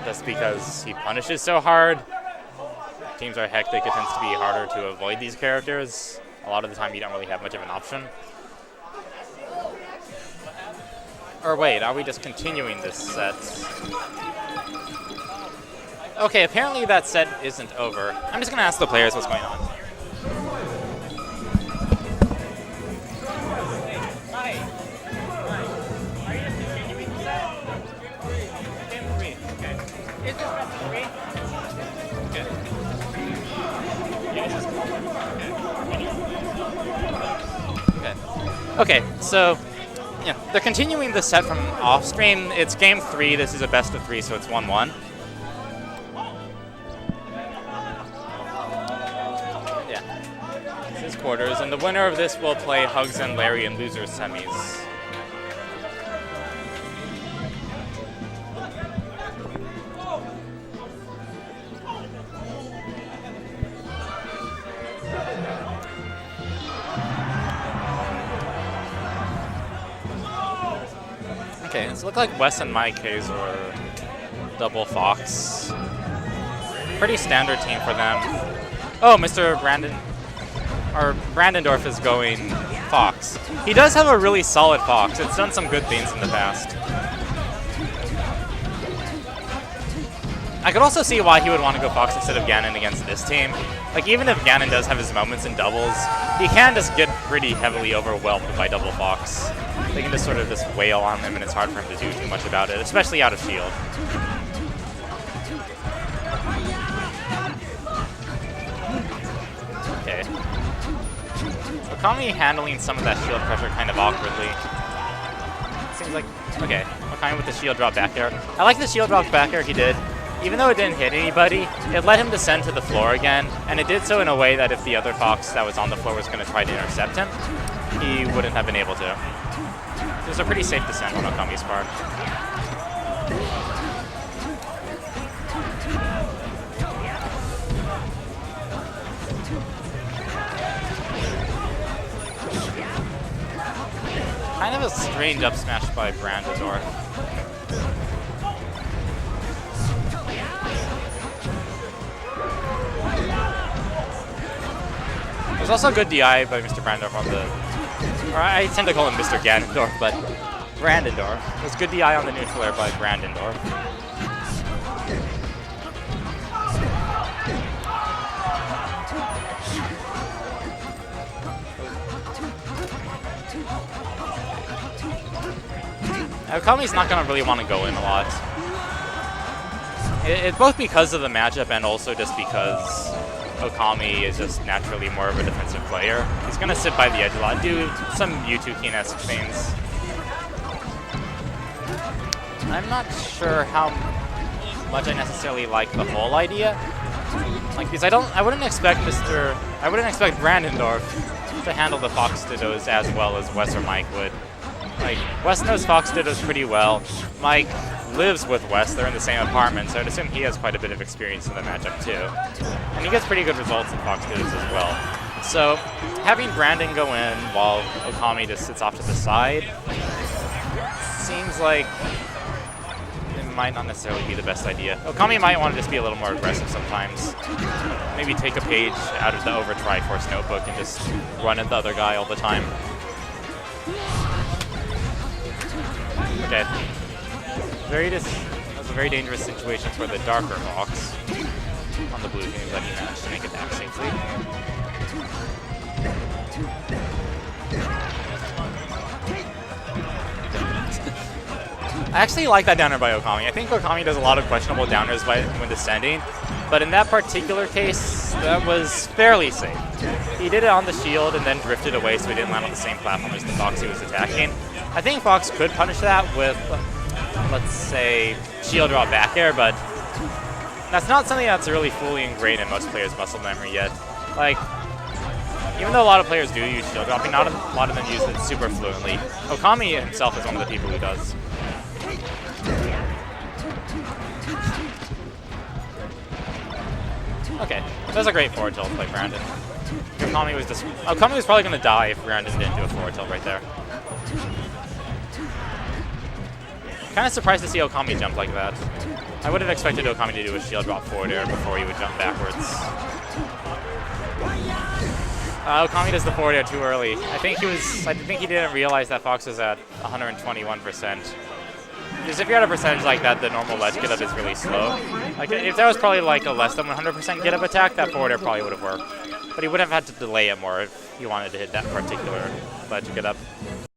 just because he punishes so hard. Teams are hectic, it tends to be harder to avoid these characters. A lot of the time you don't really have much of an option. Or wait, are we just continuing this set? Okay, apparently that set isn't over. I'm just gonna ask the players what's going on. Okay, so yeah, they're continuing the set from off screen. It's game 3. This is a best of 3, so it's 1-1. Yeah, this is quarters, and the winner of this will play Hugs and Larry in losers semis. Okay, so it looks like Wes and MikeHaze were double Fox. Pretty standard team for them. Oh, Mr. Brandondorf is going Fox. He does have a really solid Fox. It's done some good things in the past. I could also see why he would want to go Fox instead of Ganon against this team. Like, even if Ganon does have his moments in doubles, he can just get pretty heavily overwhelmed by double Fox. They can just sort of just wail on him, and it's hard for him to do too much about it, especially out of shield. Okay. So Okami handling some of that shield pressure kind of awkwardly. Seems like, okay, Okami with the shield drop back air. I like the shield drop back air he did. Even though it didn't hit anybody, it let him descend to the floor again, and it did so in a way that if the other Fox that was on the floor was going to try to intercept him, he wouldn't have been able to. It was a pretty safe descent on Okami's part. Kind of a strange up smash by Brandondorf. There's also good DI by Mr. Brandondorf on the... Or I tend to call him Mr. Ganondorf, but Brandondorf. There's good DI on the neutral air by Brandondorf. Okami's not going to really want to go in a lot. It's both because of the matchup and also just because Okami is just naturally more of a defensive player. He's going to sit by the edge a lot, do some U2-esque things. I'm not sure how much I necessarily like the whole idea. Like, because I wouldn't expect Brandondorf to handle the Fox Dittos as well as Wes or Mike would. Like, Wes knows Fox Dittos pretty well. Mike lives with Wes, they're in the same apartment, so I'd assume he has quite a bit of experience in the matchup too. And he gets pretty good results in Fox Dittos as well. So, having Brandon go in while Okami just sits off to the side seems like it might not necessarily be the best idea. Okami might want to just be a little more aggressive sometimes. Maybe take a page out of the over Triforce notebook and just run at the other guy all the time. Okay. That was a very dangerous situation for the darker Fox on the blue team, but he managed to make it back safely. I actually like that downer by Okami. I think Okami does a lot of questionable downers when descending, but in that particular case, that was fairly safe. He did it on the shield and then drifted away so he didn't land on the same platform as the Fox he was attacking. I think Fox could punish that with, let's say, shield drop back air, but that's not something that's really fully ingrained in most players' muscle memory yet. Like, even though a lot of players do use shield dropping, not a lot of them use it super fluently. Okami himself is one of the people who does. Okay, that was a great forward tilt by Brandon. Okami was probably going to die if Brandon didn't do a forward tilt right there. Kind of surprised to see Okami jump like that. I would have expected Okami to do a shield drop forward air before he would jump backwards. Okami does the forward air too early. I think he didn't realize that Fox was at 121%. Because if you're at a percentage like that, the normal ledge get up is really slow. Like if that was probably like a less than 100% get up attack, that forward air probably would have worked. But he would have had to delay it more if he wanted to hit that particular ledge get up.